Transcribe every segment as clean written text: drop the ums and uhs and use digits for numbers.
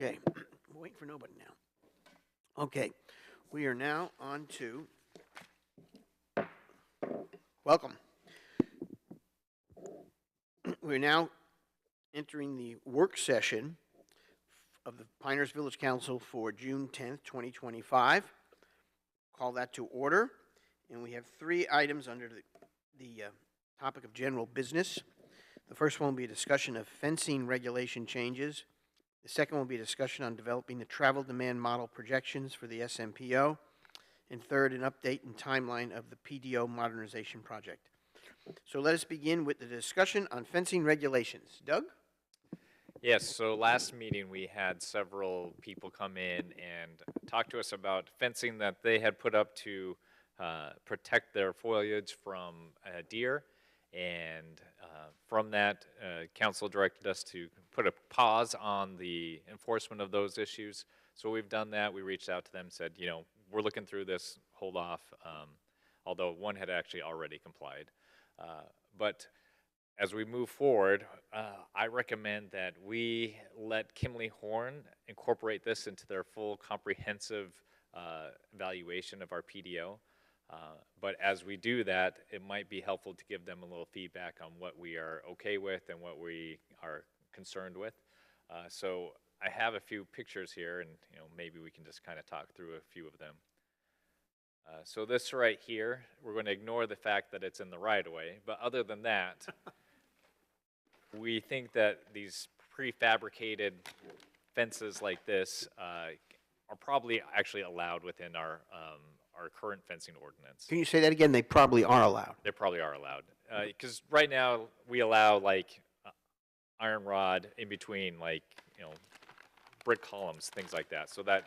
Okay, we're waiting for nobody now. Okay, we are now on to, welcome. We're now entering the work session of the Pinehurst Village Council for June 10th, 2025. Call that to order. And we have three items under the topic of general business. The first one will be a discussion of fencing regulation changes. The second will be a discussion on developing the travel demand model projections for the SMPO. And third, an update and timeline of the PDO modernization project. So let us begin with the discussion on fencing regulations. Doug? Yes, so last meeting we had several people come in and talk to us about fencing that they had put up to protect their foliage from deer. And from that, council directed us to put a pause on the enforcement of those issues. So we've done that. We reached out to them, said, you know, we're looking through this, hold off, although one had actually already complied. But as we move forward, I recommend that we let Kimley Horn incorporate this into their full comprehensive evaluation of our PDO. But as we do that, it might be helpful to give them a little feedback on what we are okay with and what we are concerned with. So I have a few pictures here, and maybe we can just kind of talk through a few of them. So this right here, we're going to ignore the fact that it's in the right-of-way, but other than that, we think that these prefabricated fences like this are probably actually allowed within our current fencing ordinance. Can you say that again? They probably are allowed. They probably are allowed. Because right now, we allow like iron rod in between, like, brick columns, things like that. So that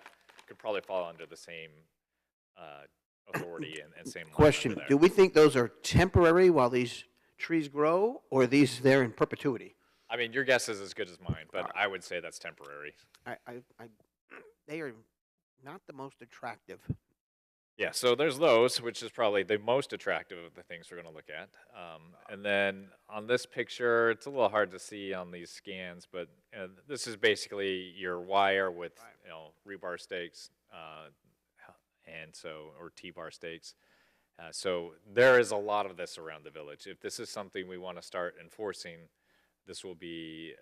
could probably fall under the same authority and same Question, do we think those are temporary while these trees grow, or are these there in perpetuity? I mean, your guess is as good as mine, but I would say that's temporary. They are not the most attractive. Yeah, so there's those, which is probably the most attractive of the things we're going to look at. And then on this picture, it's a little hard to see on these scans, but this is basically your wire with rebar stakes, or T-bar stakes. So there is a lot of this around the village. If this is something we want to start enforcing, this will be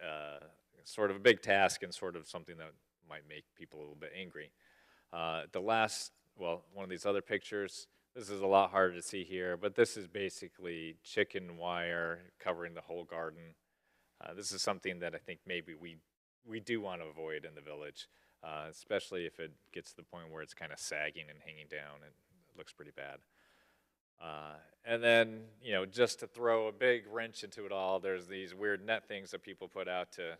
sort of a big task and sort of something that might make people a little bit angry. One of these other pictures, this is a lot harder to see here, but this is basically chicken wire covering the whole garden. This is something that I think maybe we do want to avoid in the village, especially if it gets to the point where it's kind of sagging and hanging down. It looks pretty bad. And then, just to throw a big wrench into it all, there's these weird net things that people put out to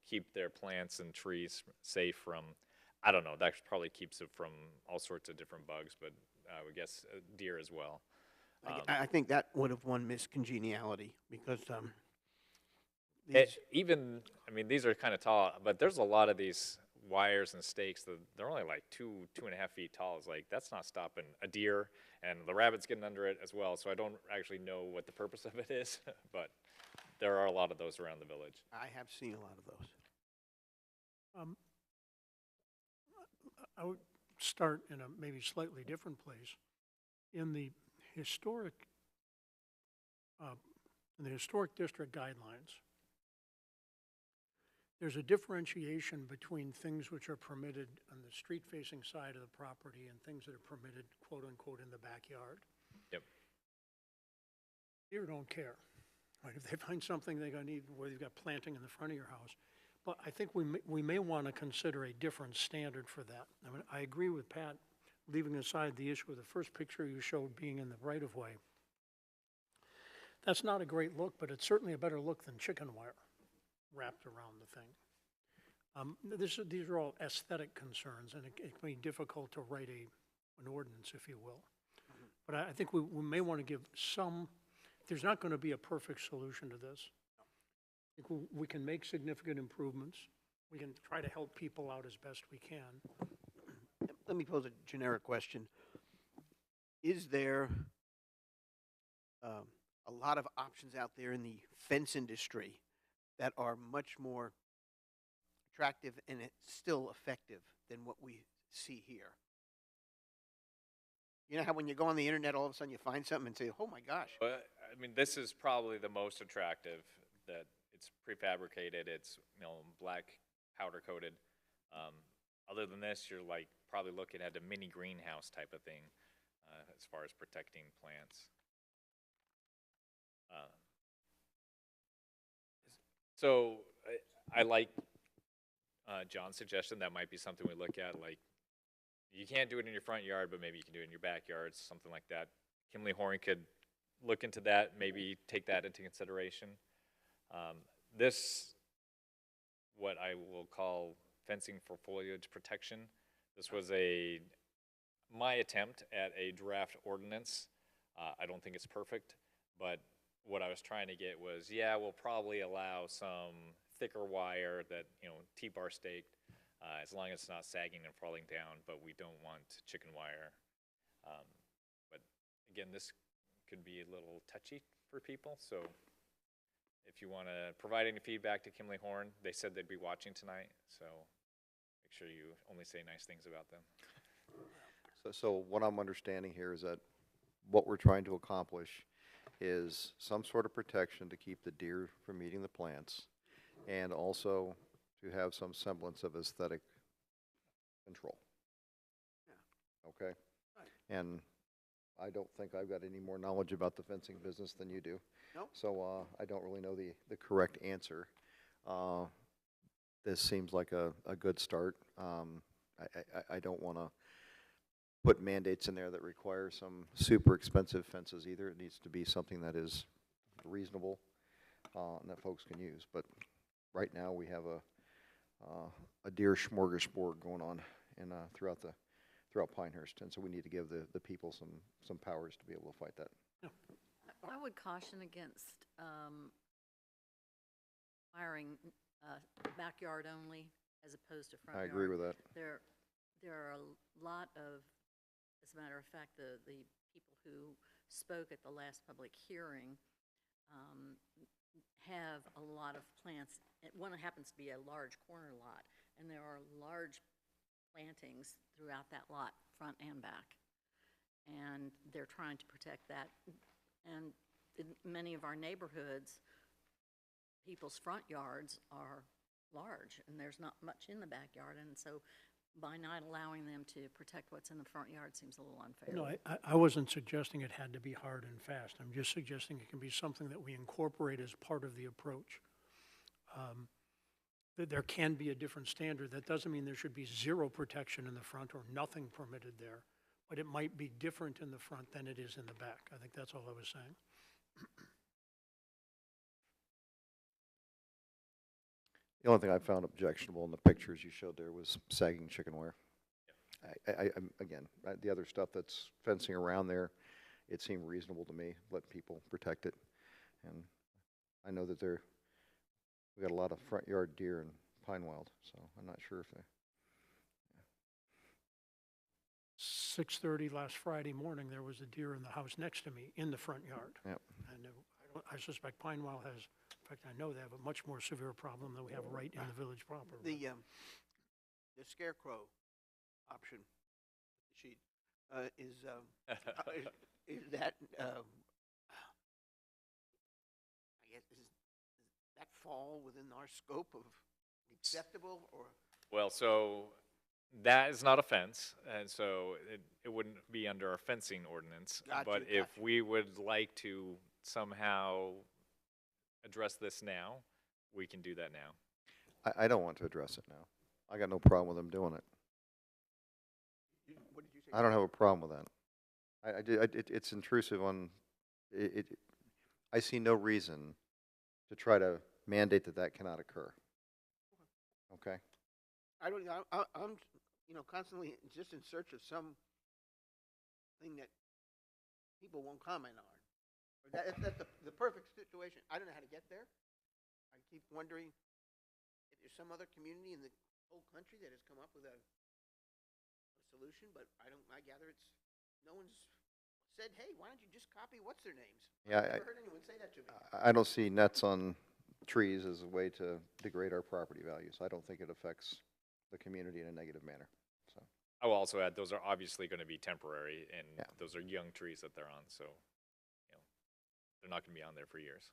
keep their plants and trees safe from, I don't know, that probably keeps it from all sorts of different bugs, but I would guess deer as well. I think that would have won Miss Congeniality because these are kind of tall, but there's a lot of these wires and stakes that they're only like 2.5 feet tall. It's like, that's not stopping a deer, and the rabbit's getting under it as well. So I don't actually know what the purpose of it is, but there are a lot of those around the village. I have seen a lot of those. I would start in a maybe slightly different place. In the historic district guidelines, there's a differentiation between things which are permitted on the street-facing side of the property and things that are permitted, quote unquote, in the backyard. Yep. Deer don't care. Right? If they find something they're going to need, where you've got planting in the front of your house. But I think we may want to consider a different standard for that. I mean, I agree with Pat, leaving aside the issue of the first picture you showed being in the right-of-way. That's not a great look, but it's certainly a better look than chicken wire wrapped around the thing. These are all aesthetic concerns, and it can be difficult to write an ordinance, if you will. Mm-hmm. But I think we may want to give some, there's not going to be a perfect solution to this. I think we can make significant improvements. We can try to help people out as best we can. Let me pose a generic question. Is there a lot of options out there in the fence industry that are much more attractive and it's still effective than what we see here. You know how when you go on the internet, all of a sudden you find something and say, "Oh my gosh." But, I mean, this is probably the most attractive, that it's prefabricated, it's, black powder coated. Other than this, you're like probably looking at a mini greenhouse type of thing, as far as protecting plants. So I like John's suggestion. That might be something we look at. Like, you can't do it in your front yard, but maybe you can do it in your backyard, something like that. Kimley Horn could look into that, maybe take that into consideration. This, what I will call fencing for foliage protection. This was my attempt at a draft ordinance. I don't think it's perfect, but what I was trying to get was, yeah, we'll probably allow some thicker wire that, T-bar staked, as long as it's not sagging and falling down, but we don't want chicken wire. But again, this could be a little touchy for people, so if you want to provide any feedback to Kimley Horn, they said they'd be watching tonight, so make sure you only say nice things about them. So what I'm understanding here is that what we're trying to accomplish is some sort of protection to keep the deer from eating the plants, and also to have some semblance of aesthetic control. Yeah. Okay? Right. And I don't think I've got any more knowledge about the fencing business than you do. Nope. So I don't really know the correct answer. This seems like a good start. I don't want to put mandates in there that require some super expensive fences either. It needs to be something that is reasonable and that folks can use. But right now we have a deer smorgasbord going on throughout Pinehurst, and so we need to give the people some powers to be able to fight that. I would caution against wiring backyard only as opposed to front I yard. agree with that. There are a lot of, as a matter of fact, the people who spoke at the last public hearing have a lot of plants. One happens to be a large corner lot, and there are large plantings throughout that lot, front and back. And they're trying to protect that. And in many of our neighborhoods, people's front yards are large, and there's not much in the backyard, and so by not allowing them to protect what's in the front yard seems a little unfair. No, I wasn't suggesting it had to be hard and fast. I'm just suggesting it can be something that we incorporate as part of the approach. That there can be a different standard. That doesn't mean there should be zero protection in the front or nothing permitted there, but it might be different in the front than it is in the back. I think that's all I was saying. The only thing I found objectionable in the pictures you showed there was sagging chicken wire. Again, the other stuff that's fencing around there, it seemed reasonable to me, let people protect it. And I know that we got a lot of front yard deer in Pinewild, so I'm not sure if they. 6:30 last Friday morning, there was a deer in the house next to me in the front yard. Yep. And I suspect Pinewild has, in fact, I know they have a much more severe problem than we have right in the village proper. The scarecrow option sheet is that I guess does that fall within our scope of acceptable or? Well, so that is not a fence, and so it wouldn't be under our fencing ordinance. Gotcha, But if gotcha. we would like to somehow address this now, we can do that now. I don't want to address it now. I got no problem with them doing it. What did you say? I don't have a problem with that. It's intrusive on, I see no reason to try to mandate that cannot occur. Okay? I'm constantly just in search of some thing that people won't comment on. Or that's the perfect situation. I don't know how to get there. I keep wondering if there's some other community in the whole country that has come up with a solution, but I gather no one's said, hey, why don't you just copy what's their names? Yeah, I've never heard anyone say that to me. I don't see nets on trees as a way to degrade our property values. I don't think it affects the community in a negative manner, so. I will also add, those are obviously going to be temporary, and Yeah. those are young trees that they're on, so, they're not going to be on there for years.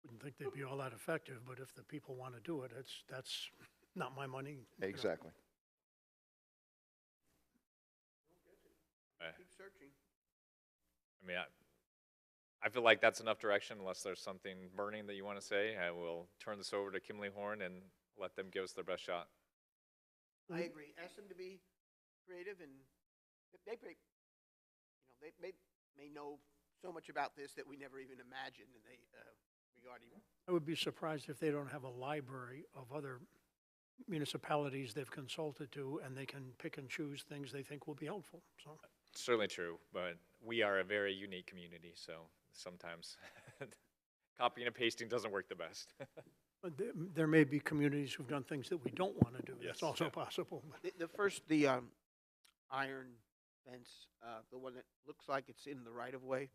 Wouldn't think they'd be all that effective, but if the people want to do it, that's not my money. you know. Exactly. Keep searching. I mean, I feel like that's enough direction, unless there's something burning that you want to say. I will turn this over to Kimley Horn and let them give us their best shot. I agree. Ask them to be creative, and they may know so much about this that we never even imagined, and regarding. I would be surprised if they don't have a library of other municipalities they've consulted to, and they can pick and choose things they think will be helpful, so. Certainly true, but we are a very unique community, so sometimes copying and pasting doesn't work the best. But there may be communities who've done things that we don't want to do. Yes, That's also yeah. possible. The iron fence, the one that looks like it's in the right of way.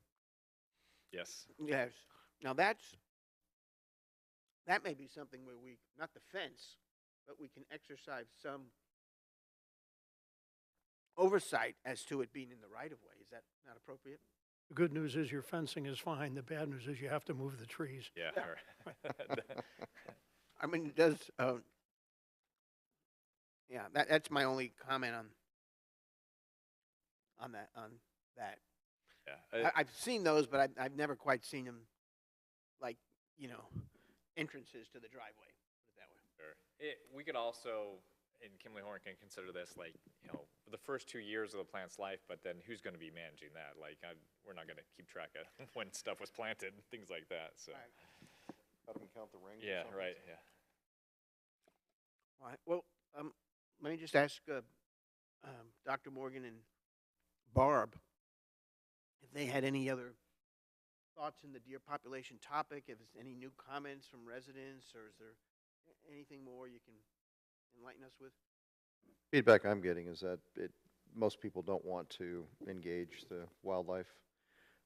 Yes. Yes. Now that may be something where not the fence, but we can exercise some oversight as to it being in the right of way. Is that not appropriate? The good news is your fencing is fine. The bad news is you have to move the trees. Yeah. I mean, it does. Yeah, that's my only comment on that. Yeah. I've seen those, but I've never quite seen them, like, entrances to the driveway. Put it that way. Sure. We could also, and Kimley Horn can consider this, like, for the first 2 years of the plant's life, but then who's going to be managing that? Like, we're not going to keep track of when stuff was planted, and things like that, so. Have them count the rings or Yeah, something? right, yeah. All right. Well, let me just ask Dr. Morgan and Barb if they had any other thoughts in the deer population topic, if there's any new comments from residents, or is there anything more you can enlighten us with? Feedback I'm getting is that most people don't want to engage the wildlife,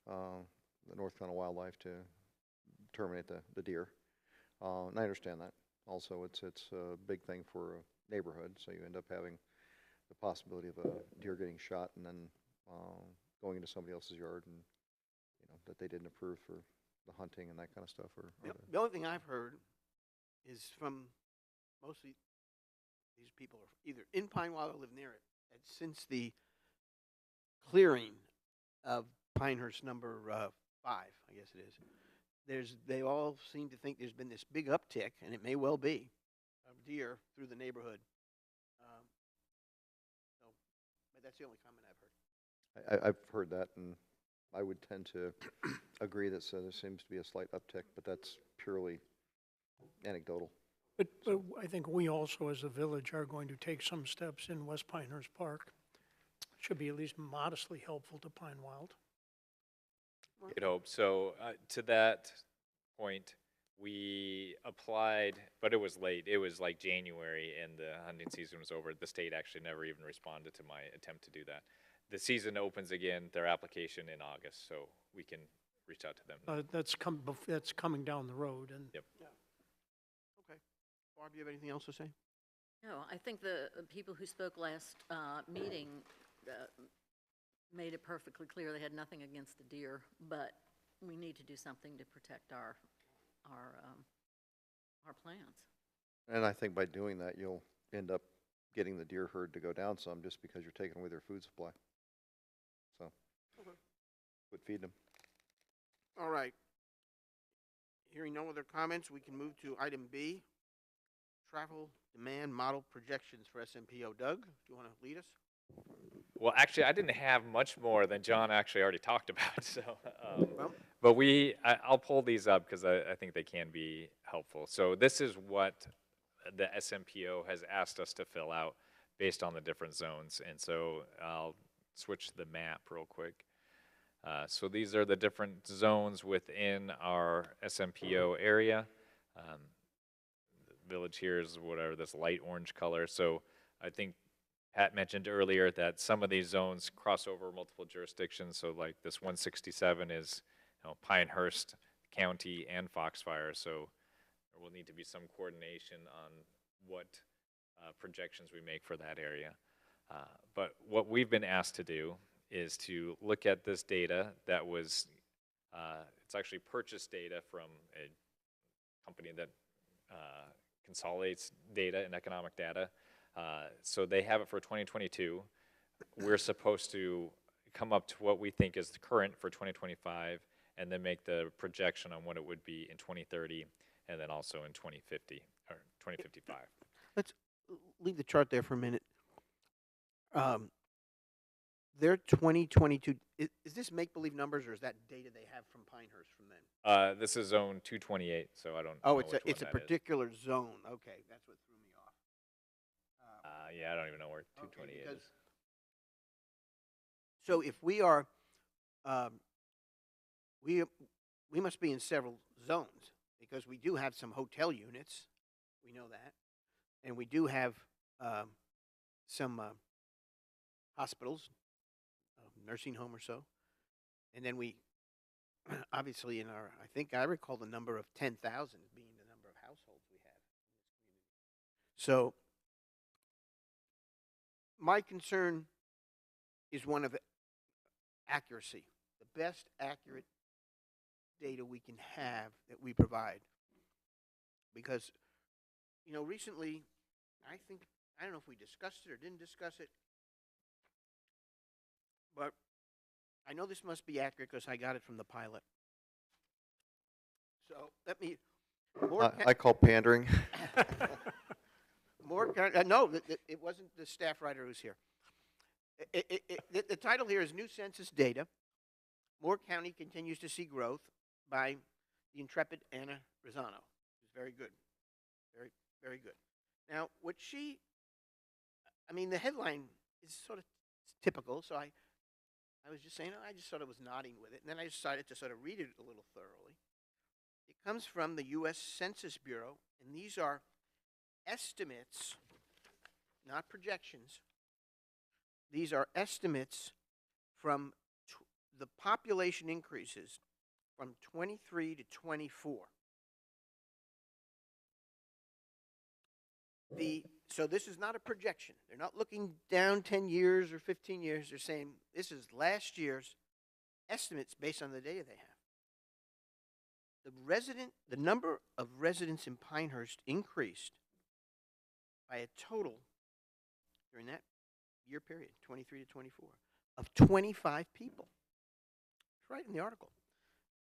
the North Carolina wildlife, to terminate the deer. And I understand that. Also, it's a big thing for a neighborhood, so you end up having the possibility of a deer getting shot and then going into somebody else's yard, and that they didn't approve for the hunting and that kind of stuff. The only thing I've heard is from mostly these people are either in Pine Wild or live near it. And since the clearing of Pinehurst number 5, I guess it is, they all seem to think there's been this big uptick, and it may well be, of deer through the neighborhood. But that's the only comment I've heard. I've heard that, and I would tend to agree that there seems to be a slight uptick, but that's purely anecdotal. But I think we also, as a village, are going to take some steps in West Pinehurst Park. Should be at least modestly helpful to Pine Wild. I'd hope. So to that point, we applied, but it was late. It was like January, and the hunting season was over. The state actually never even responded to my attempt to do that. The season opens again, their application in August, so we can reach out to them. That's coming down the road, and Yep. Okay. Barb, you have anything else to say? No, I think the people who spoke last meeting made it perfectly clear they had nothing against the deer, but we need to do something to protect our plants. And I think by doing that, you'll end up getting the deer herd to go down some just because you're taking away their food supply. So, Okay. would feed them. All right. Hearing no other comments, we can move to item B, travel demand model projections for SMPO. Doug, do you want to lead us? Well, actually, I didn't have much more than John actually already talked about. So, Well, but I'll pull these up because I think they can be helpful. So this is what the SMPO has asked us to fill out based on the different zones. And so I'll switch the map real quick. So these are the different zones within our SMPO area. The village here is whatever, this light orange color. So I think Pat mentioned earlier that some of these zones cross over multiple jurisdictions. So like this 167 is Pinehurst County and Foxfire. So there will need to be some coordination on what projections we make for that area. But what we've been asked to do is to look at this data that was, it's actually purchased data from a company that consolidates data and economic data. So they have it for 2022. We're supposed to come up to what we think is the current for 2025 and then make the projection on what it would be in 2030 and then also in 2050 or 2055. Let's leave the chart there for a minute. Their 2022, is this make-believe numbers, or is that data they have from Pinehurst from then? This is zone 228, so I don't Oh, know it's a which one it's a that is. particular zone. Okay, that's what threw me off. Yeah, I don't even know where Okay, 228 because- is. So if we are, we must be in several zones, because we do have some hotel units. We know that, and we do have some hospitals, nursing home or so, and then we obviously in our, I think I recall the number of 10,000 being the number of households we have in this community. So my concern is one of accuracy, the best accurate data we can have that we provide. Because, you know, recently, I don't know if we discussed it or didn't discuss it, but I know this must be accurate because I got it from the pilot. So let me, I call pandering. no, it wasn't the staff writer who's here. The title here is New Census Data. Moore County continues to see growth by the intrepid Anna Rosano. It's very good. Very, very good. Now, the headline is sort of typical, so I was just saying, I just sort of was nodding with it, and then I decided to sort of read it a little thoroughly. It comes from the U.S. Census Bureau, and these are estimates, not projections. These are estimates from the population increases from 23 to 24. So this is not a projection. They're not looking down 10 years or 15 years. They're saying this is last year's estimates based on the data they have. The number of residents in Pinehurst increased by a total during that year period, 23 to 24, of 25 people. It's right in the article.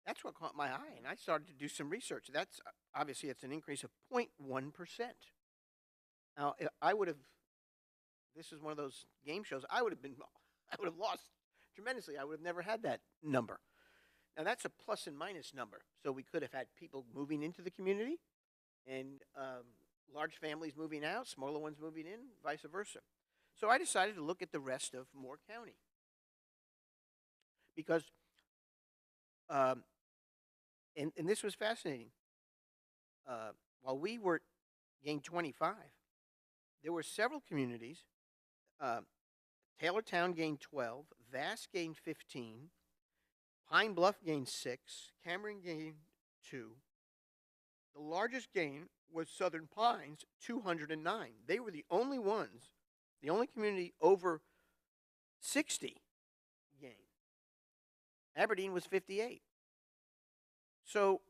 That's what caught my eye, and I started to do some research. That's obviously it's an increase of 0.1%. Now, I would have. This is one of those game shows. I would have lost tremendously. I would have never had that number. Now that's a plus and minus number. So we could have had people moving into the community, and large families moving out, smaller ones moving in, vice versa. So I decided to look at the rest of Moore County because, and this was fascinating. While we were gained 25, there were several communities. Taylortown gained 12, Vass gained 15, Pine Bluff gained 6, Cameron gained 2. The largest gain was Southern Pines, 209. They were the only ones, the only community over 60 gained. Aberdeen was 58. So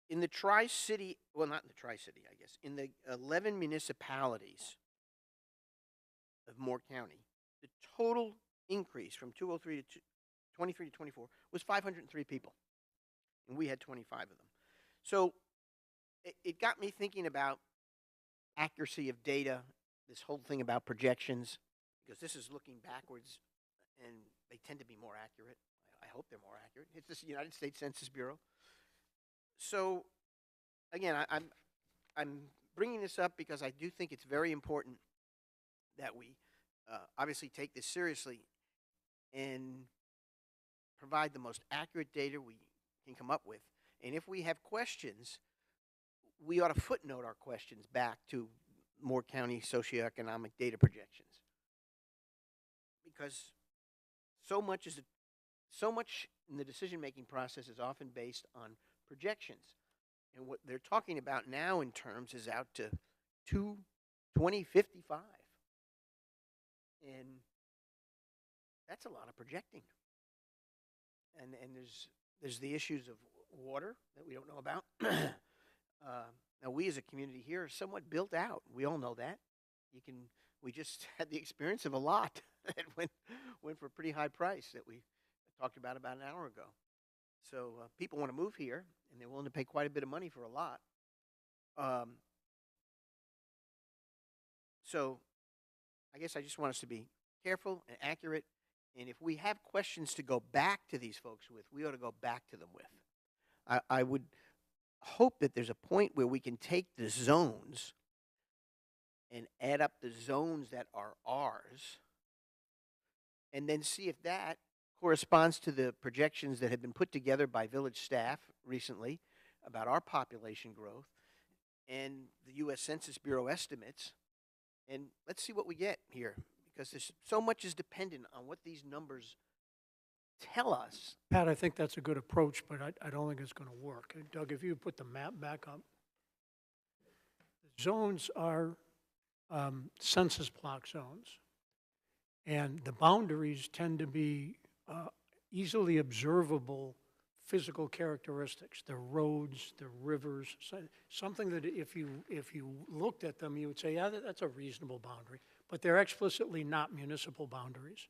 in the Tri-City, well, not in the Tri-City, I guess, in the 11 municipalities of Moore County, the total increase from 203 to 23 to 24 was 503 people, and we had 25 of them. So it got me thinking about accuracy of data, this whole thing about projections, because this is looking backwards, and they tend to be more accurate. I hope they're more accurate. It's the United States Census Bureau. So, again, I'm bringing this up because I do think it's very important that we obviously take this seriously and provide the most accurate data we can come up with. And if we have questions, we ought to footnote our questions back to Moore County socioeconomic data projections, because so much in the decision-making process is often based on projections, And what they're talking about now in terms is out to 2055. And that's a lot of projecting. And there's the issues of water that we don't know about. Now we as a community here are somewhat built out. We all know that. We just had the experience of a lot that went for a pretty high price that we talked about an hour ago. So people want to move here, and they're willing to pay quite a bit of money for a lot. So I guess I just want us to be careful and accurate. And if we have questions to go back to these folks with, we ought to go back to them with. I would hope that there's a point where we can take the zones and add up the zones that are ours and then see if that corresponds to the projections that have been put together by village staff recently about our population growth and the U.S. Census Bureau estimates. And let's see what we get here, because there's so much is dependent on what these numbers tell us. Pat, I think that's a good approach, but I don't think it's going to work. Doug, if you put the map back up. The zones are census block zones, and the boundaries tend to be easily observable physical characteristics, the roads, the rivers, something that if you looked at them, you would say, yeah, that's a reasonable boundary, but they're explicitly not municipal boundaries.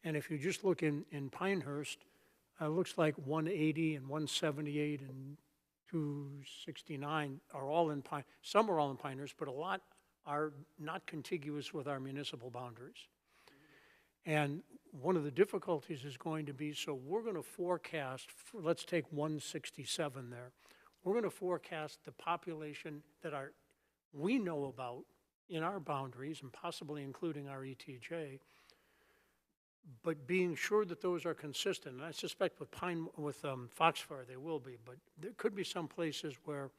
And if you just look in Pinehurst, it looks like 180 and 178 and 269 are all in some are all in Pinehurst, but a lot are not contiguous with our municipal boundaries. And one of the difficulties is going to be, so we're going to forecast, let's take 167 there. We're going to forecast the population that we know about in our boundaries and possibly including our ETJ, but being sure that those are consistent. And I suspect with Foxfire they will be, but there could be some places where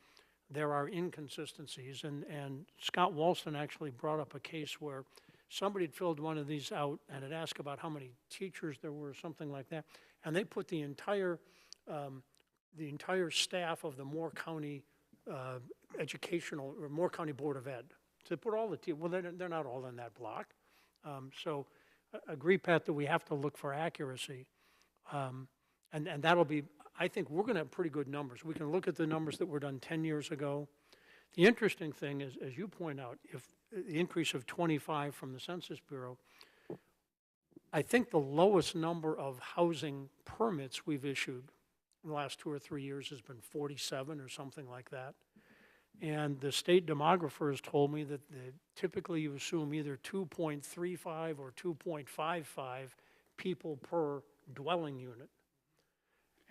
there are inconsistencies. And Scott Walston actually brought up a case where somebody had filled one of these out and had asked about how many teachers there were, something like that. And they put the entire staff of the Moore County Moore County Board of Ed. So they put all the well, they're not all in that block. So agree, Pat, that we have to look for accuracy. And that'll be, I think we're going to have pretty good numbers. We can look at the numbers that were done 10 years ago. The interesting thing is, as you point out, if the increase of 25 from the Census Bureau, I think the lowest number of housing permits we've issued in the last 2 or 3 years has been 47 or something like that. And the state demographer has told me that typically you assume either 2.35 or 2.55 people per dwelling unit.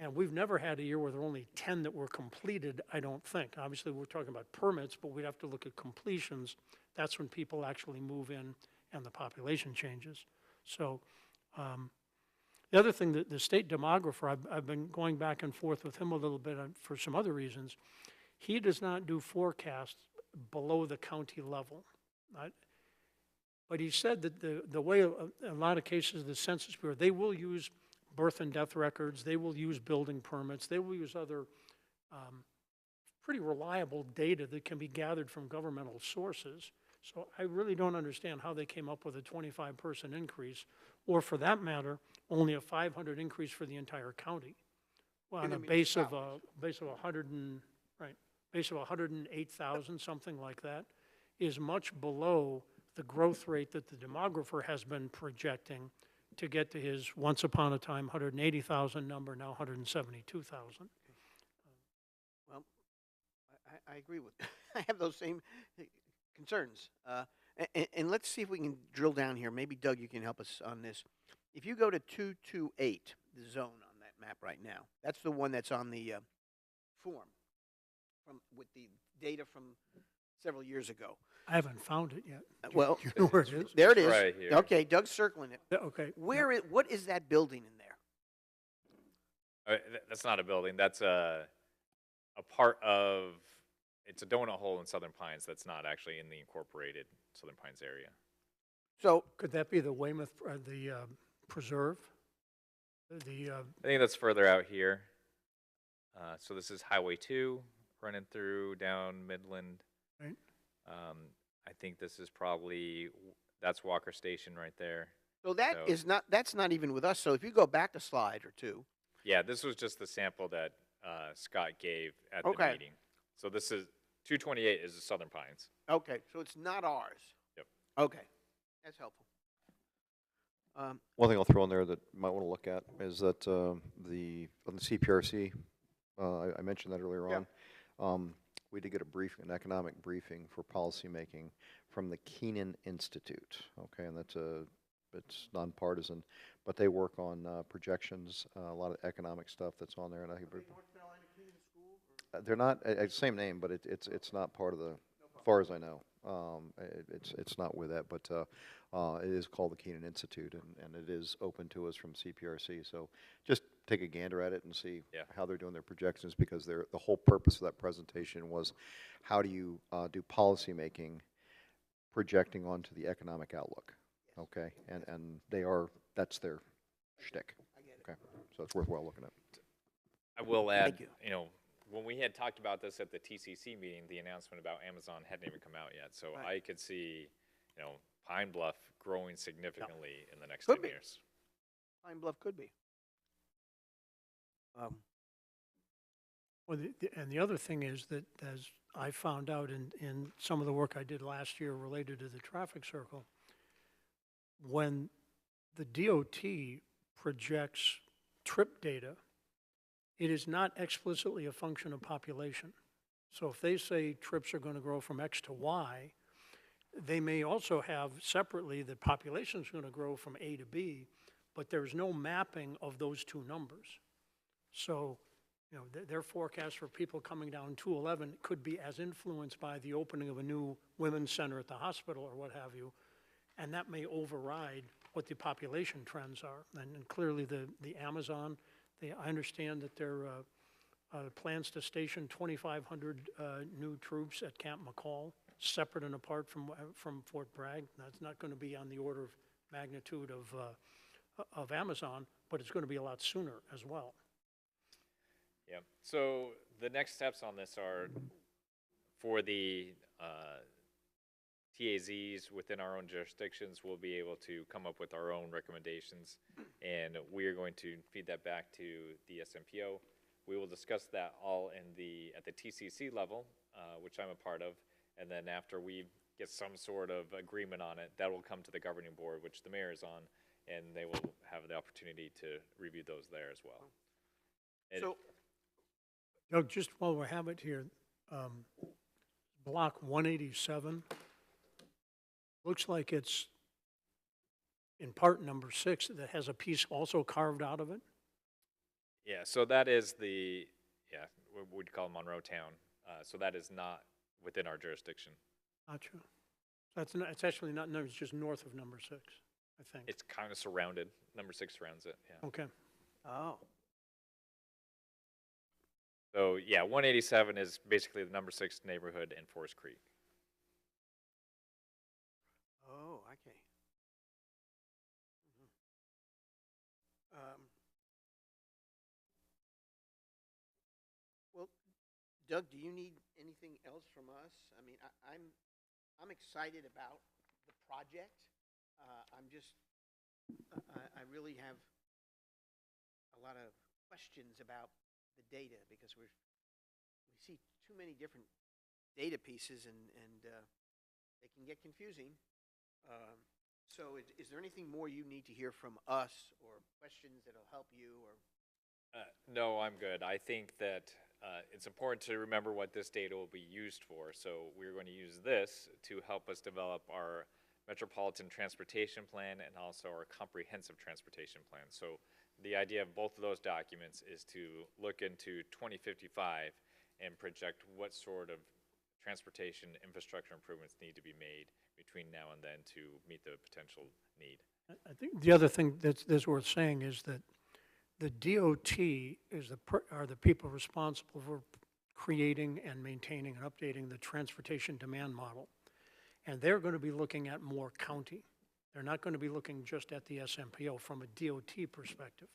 And we've never had a year where there were only 10 that were completed, I don't think. Obviously, we're talking about permits, but we'd have to look at completions. That's when people actually move in and the population changes. So the other thing, that the state demographer, I've been going back and forth with him a little bit for some other reasons. He does not do forecasts below the county level. But he said that the way a lot of cases the Census Bureau, they will use birth and death records, they will use building permits, they will use other pretty reliable data that can be gathered from governmental sources. So I really don't understand how they came up with a 25-person increase, or for that matter, only a 500 increase for the entire county. Well, on a base of 108,000, something like that, is much below the growth rate that the demographer has been projecting to get to his once upon a time 180,000 number, now 172,000. Well, I agree with, I have those same concerns. And let's see if we can drill down here. Maybe Doug, you can help us on this. If you go to 228, the zone on that map right now, that's the one that's on the form with the data from several years ago. I haven't found it yet. Well, you know where it is? There it is. Right here. Okay, Doug's circling it. Okay. What is that building in there? That's not a building. That's a part of, it's a donut hole in Southern Pines that's not actually in the incorporated Southern Pines area. So Could that be the Weymouth, the preserve? I I think that's further out here. So this is Highway 2 running through down Midland. Right. I think this is probably, that's Walker Station right there. So that So- is not, that's not even with us. So if you go back a slide or two, Yeah, this was just the sample that Scott gave at the Okay. meeting. So this is, 228 is the Southern Pines. okay, so it's not ours. Yep. Okay, that's helpful. One thing I'll throw in there that you might want to look at is that on the CPRC, I mentioned that earlier Yeah. on. We did get a briefing, an economic briefing for policymaking from the Keenan Institute. Okay, and it's nonpartisan, but they work on projections, a lot of economic stuff that's on there, and I think they're not same name, but it's not part of the, as far as I know. It's not with that, but it is called the Keenan Institute, and it is open to us from CPRC. So just take a gander at it and see Yeah. how they're doing their projections, because the whole purpose of that presentation was how do you do policy making projecting onto the economic outlook. Okay, and that's their shtick. Okay, so it's worthwhile looking at. I will add, Thank you. you know, when we had talked about this at the TCC meeting, the announcement about Amazon hadn't even come out yet. So Right. I could see, you know, Pine Bluff growing significantly in the next Could 10 be. years. Pine Bluff could be. Well, and the other thing is that, as I found out in some of the work I did last year related to the traffic circle, when the DOT projects trip data, it is not explicitly a function of population. So if they say trips are going to grow from X to Y, they may also have separately the population is going to grow from A to B, but there's no mapping of those two numbers. So, you know, their forecast for people coming down 211 could be as influenced by the opening of a new women's center at the hospital or what have you, and that may override what the population trends are. And clearly the Amazon, I understand that there plans to station 2,500 new troops at Camp McCall, separate and apart from Fort Bragg. That's not going to be on the order of magnitude of Amazon, but it's going to be a lot sooner as well. Yeah. So the next steps on this are for the TAZs within our own jurisdictions, we'll be able to come up with our own recommendations, and we are going to feed that back to the SMPO. We will discuss that all at the TCC level, which I'm a part of, and then after we get some sort of agreement on it, that will come to the governing board, which the mayor is on, and they will have the opportunity to review those there as well. And- So, Doug, just while we have it here, block 187, looks like it's in part number 6 that has a piece also carved out of it. Yeah, so that is we'd call Monroe Town. So that is not within our jurisdiction. Gotcha. That's not, it's actually not, it's just north of number 6, I think. It's kind of surrounded. Number 6 surrounds it, yeah. Okay. oh, So, yeah, 187 is basically the number 6 neighborhood in Forest Creek. oh, okay. Well, Doug, do you need anything else from us? I mean, I'm excited about the project. I'm just, I really have a lot of questions about the data because we see too many different data pieces and they can get confusing. So is there anything more you need to hear from us or questions that'll help you or? No, I'm good. I think that it's important to remember what this data will be used for. So we're going to use this to help us develop our Metropolitan Transportation Plan and also our Comprehensive Transportation Plan. So the idea of both of those documents is to look into 2055 and project what sort of transportation infrastructure improvements need to be made between now and then to meet the potential need. I think the other thing that's worth saying is that the DOT are the people responsible for creating and maintaining and updating the transportation demand model. And they're going to be looking at Moore County. They're not going to be looking just at the SMPO from a DOT perspective.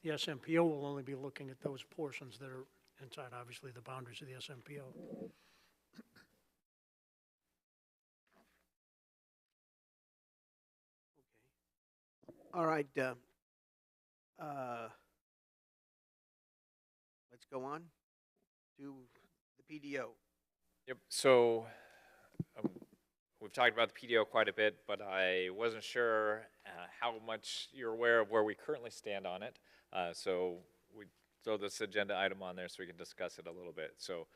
The SMPO will only be looking at those portions that are inside, obviously, the boundaries of the SMPO. All right, let's go on to the PDO. Yep, so um, we've talked about the PDO quite a bit, but I wasn't sure how much you're aware of where we currently stand on it. So we throw this agenda item on there so we can discuss it a little bit. So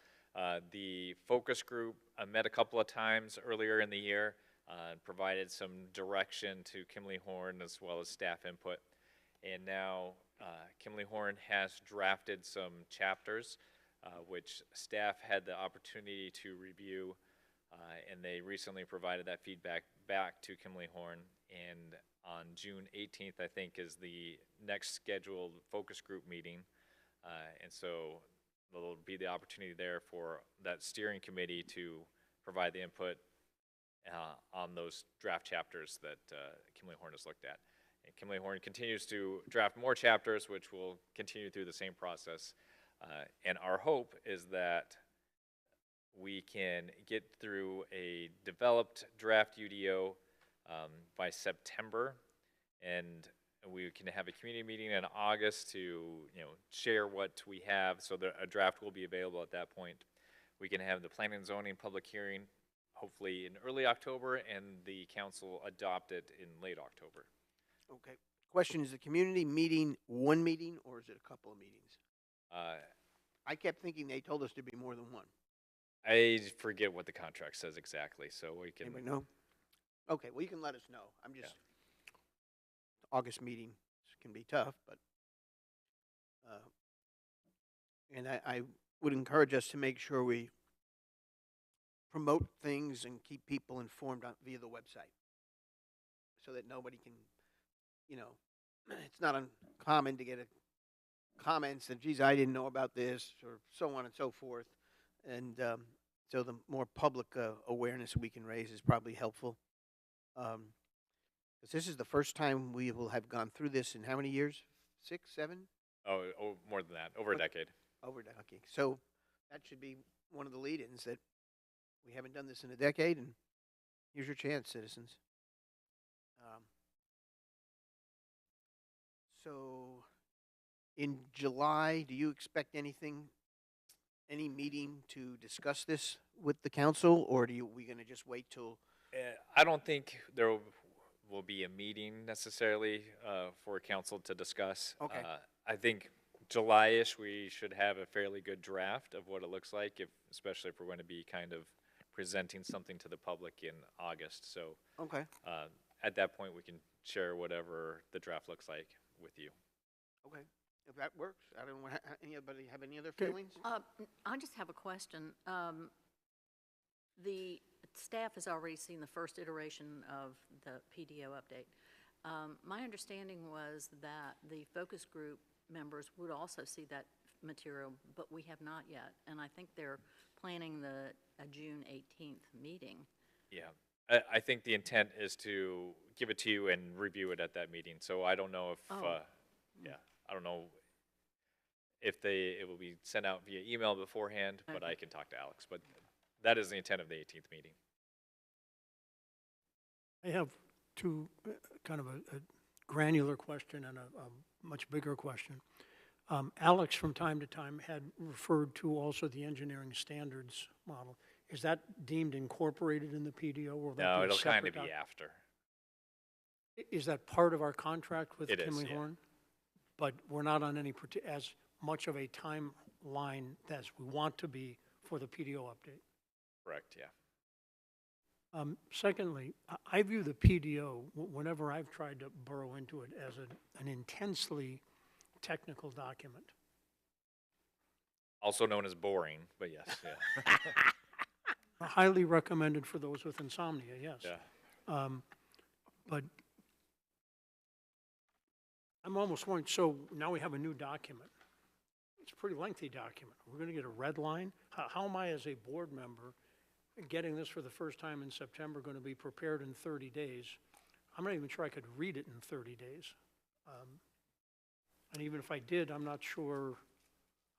the focus group met a couple of times earlier in the year, provided some direction to Kimley Horn as well as staff input. And now Kimley Horn has drafted some chapters, which staff had the opportunity to review, and they recently provided that feedback back to Kimley Horn. And on June 18th, I think, is the next scheduled focus group meeting. And so there'll be the opportunity there for that steering committee to provide the input on those draft chapters that Kimley Horn has looked at. And Kimley Horn continues to draft more chapters, which will continue through the same process. And our hope is that we can get through a developed draft UDO by September, and we can have a community meeting in August to share what we have, so that a draft will be available at that point. We can have the planning and zoning public hearing hopefully in early October, and the council adopt it in late October. Okay. Question, is the community meeting one meeting, or is it a couple of meetings? I kept thinking they told us to be more than one. I forget what the contract says exactly, so we can. Anybody know? Okay, well, you can let us know. I'm just, August meeting can be tough, but, and I would encourage us to make sure we promote things and keep people informed via the website, so that nobody can, it's not uncommon to get comments that, geez, I didn't know about this, or so on and so forth. And so the more public awareness we can raise is probably helpful. Because this is the first time we will have gone through this in how many years? 6, 7? Oh, more than that, over a decade. Okay. So that should be one of the lead-ins, that we haven't done this in a decade, and here's your chance, citizens. So in July, do you expect any meeting to discuss this with the council, or we going to just wait till? I don't think there will be a meeting necessarily for council to discuss. Okay. I think July-ish we should have a fairly good draft of what it looks like, especially if we're going to be kind of presenting something to the public in August. So Okay. at that point we can share whatever the draft looks like with you. Okay. If that works, I don't know. Anybody have any other Okay. feelings? I just have a question. The staff has already seen the first iteration of the PDO update. My understanding was that the focus group members would also see that material, but we have not yet. And I think they're planning a June 18th meeting. Yeah, I think the intent is to give it to you and review it at that meeting. So I don't know if, I don't know if it will be sent out via email beforehand, but Okay. I can talk to Alex. But that is the intent of the 18th meeting. I have two, kind of a granular question and a much bigger question. Alex, from time to time, had referred to also the engineering standards model. Is that deemed incorporated in the PDO, or will that No, be a it'll kind separate of be doc- after. Is that part of our contract with It is, Kimley yeah. Horn? But we're not on any, as much of a timeline as we want to be for the PDO update. Correct, yeah. Secondly, I view the PDO, whenever I've tried to burrow into it, as an intensely technical document. Also known as boring, but yes, yeah. Highly recommended for those with insomnia, yes. Yeah. But I'm almost wondering, so now we have a new document. It's a pretty lengthy document. We're going to get a red line? How am I, as a board member, getting this for the first time in September, going to be prepared in 30 days? I'm not even sure I could read it in 30 days. And even if I did, I'm not sure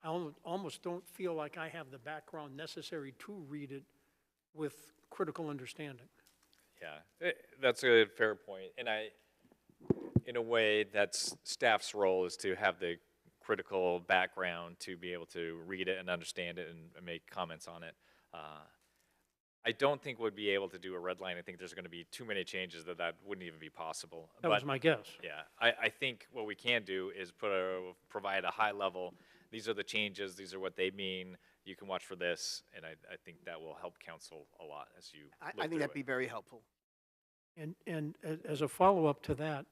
almost don't feel like I have the background necessary to read it with critical understanding. Yeah, that's a fair point. And in a way, that's staff's role is to have the critical background to be able to read it and understand it and make comments on it. I don't think we'd be able to do a red line. I think there's going to be too many changes that wouldn't even be possible. That was my guess. Yeah, I think what we can do is provide a high level, these are the changes, these are what they mean, you can watch for this, and I think that will help council a lot as you I look think through that'd it. be very helpful. And as a follow-up to that,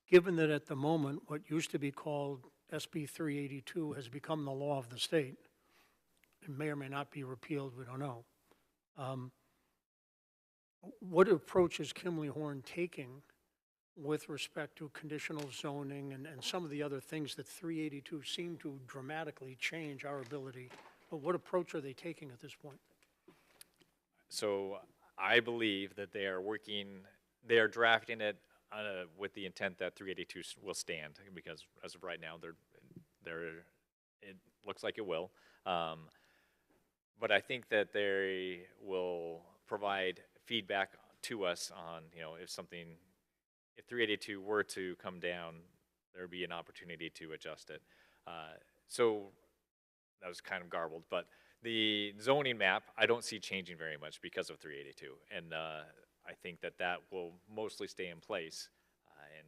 given that at the moment, what used to be called SB 382 has become the law of the state, it may or may not be repealed, we don't know. What approach is Kimley Horn taking with respect to conditional zoning and some of the other things that 382 seem to dramatically change our ability? But what approach are they taking at this point? So I believe that they are drafting it with the intent that 382 will stand, because as of right now, it looks like it will. But I think that they will provide feedback to us on, if 382 were to come down, there would be an opportunity to adjust it. So that was kind of garbled, but the zoning map, I don't see changing very much because of 382. And I think that will mostly stay in place. And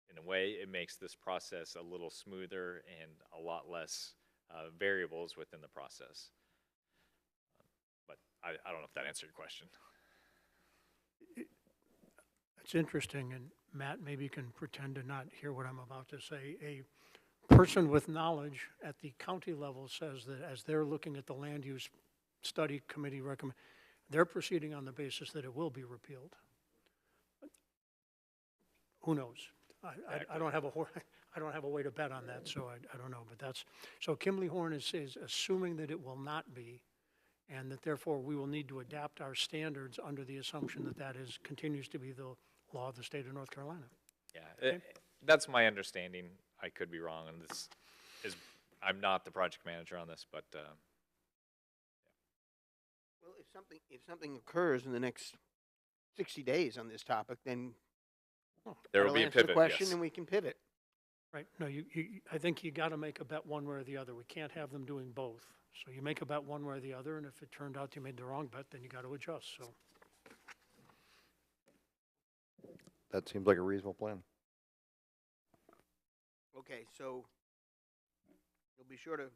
in a way, it makes this process a little smoother and a lot less variables within the process. But I don't know if that answered your question. It's interesting, and Matt maybe can pretend to not hear what I'm about to say. A person with knowledge at the county level says that as they're looking at the land use study committee they're proceeding on the basis that it will be repealed. Who knows? I don't have I don't have a way to bet on that, so I don't know. But so Kimley Horn is assuming that it will not be, and that therefore we will need to adapt our standards under the assumption that continues to be the law of the state of North Carolina. Yeah, that's my understanding. I could be wrong, and I'm not the project manager on this, but Well, if something occurs in the next 60 days on this topic, then there will that'll be a answer the pivot. question Yes. and we can pivot. Right? No, I think you got to make a bet one way or the other. We can't have them doing both. So you make a bet one way or the other, and if it turned out you made the wrong bet, then you got to adjust. So That seems like a reasonable plan. Okay, so you'll be sure to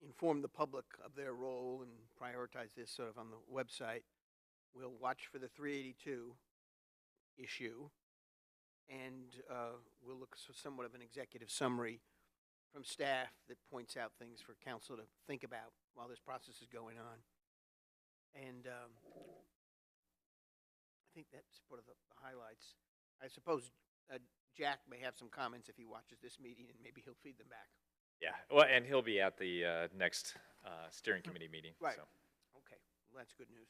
inform the public of their role and prioritize this sort of on the website. We'll watch for the 382 issue, and we'll look for somewhat of an executive summary from staff that points out things for council to think about while this process is going on. And I think that's sort of the highlights. I suppose Jack may have some comments if he watches this meeting, and maybe he'll feed them back. Yeah. Well, and he'll be at the next steering committee meeting. Right. So. Okay, well, that's good news.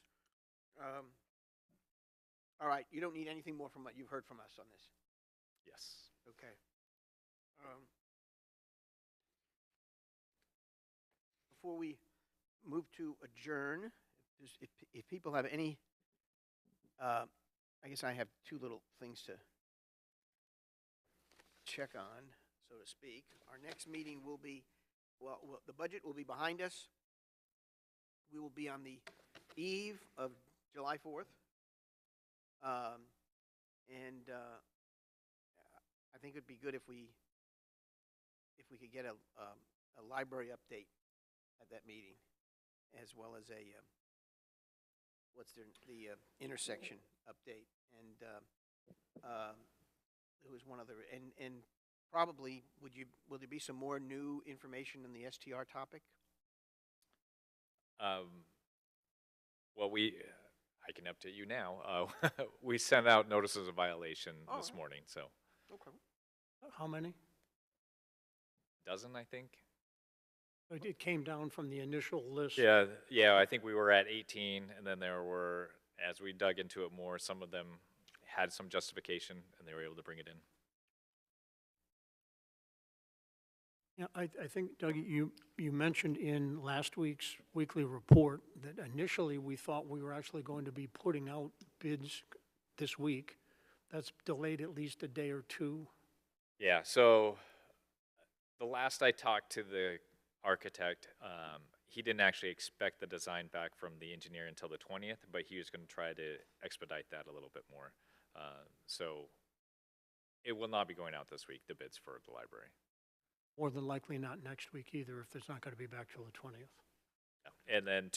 All right, you don't need anything more from what you've heard from us on this. Yes. Okay. Before we move to adjourn, if people have any, I guess I have two little things to check on, so to speak. Our next meeting will be, well, the budget will be behind us. We will be on the eve of July 4th. And I think it'd be good if we could get a library update at that meeting, as well as the intersection update, and there was one other, and probably will there be some more new information on the STR topic? Well, I can update you now. We sent out notices of violation this right. morning, so Okay. how many? dozen, I think. It came down from the initial list. Yeah, I think we were at 18, and then there were, as we dug into it more, some of them had some justification, and they were able to bring it in. Yeah, I think, Doug, you mentioned in last week's weekly report that initially we thought we were actually going to be putting out bids this week. That's delayed at least a day or two. Yeah, so the last I talked to the architect, he didn't actually expect the design back from the engineer until the 20th, but he was going to try to expedite that a little bit more. So it will not be going out this week, the bids for the library. More than likely not next week either, if it's not going to be back till the 20th. Yeah. And then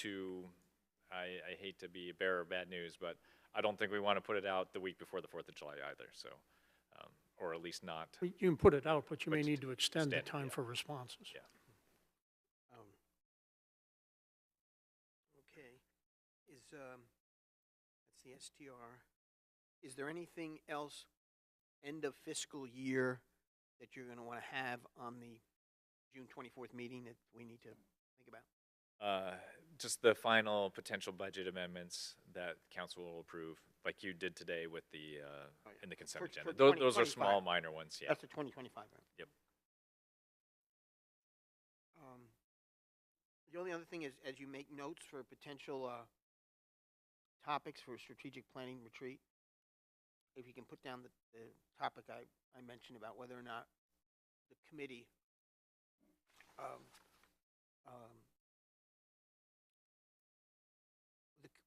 I hate to be a bearer of bad news, but I don't think we want to put it out the week before the 4th of July either, so, or at least not. You can put it out, but you may But need to extend the extend it, time yeah. for responses. Yeah. Okay. That's the STR. Is there anything else end of fiscal year that you're going to want to have on the June 24th meeting that we need to think about? Just the final potential budget amendments that council will approve, like you did today with the, in the consent For agenda. 2025. Those are small, minor ones, yeah. That's the 2025, right? Yep. The only other thing is, as you make notes for potential topics for a strategic planning retreat, if you can put down the topic I mentioned about whether or not the committee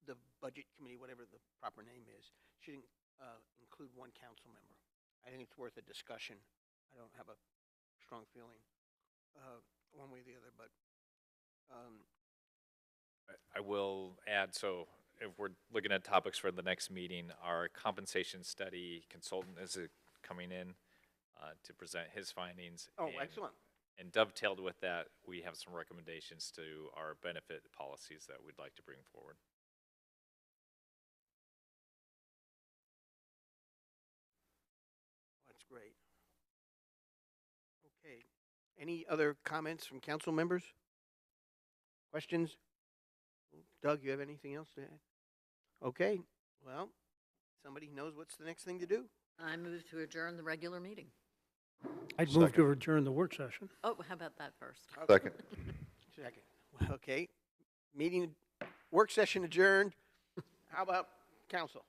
the budget committee, whatever the proper name is, should include one council member. I think it's worth a discussion. I don't have a strong feeling one way or the other, but I will add, so if we're looking at topics for the next meeting, our compensation study consultant is coming in to present his findings. oh, and- excellent. And dovetailed with that, we have some recommendations to our benefit policies that we'd like to bring forward. That's great. Okay. Any other comments from council members? Questions? Doug, you have anything else to add? Okay. Well, somebody knows what's the next thing to do. I move to adjourn the regular meeting. I'd move to adjourn the work session. Oh, how about that first? Second. Second. Okay. Meeting, work session adjourned. How about council?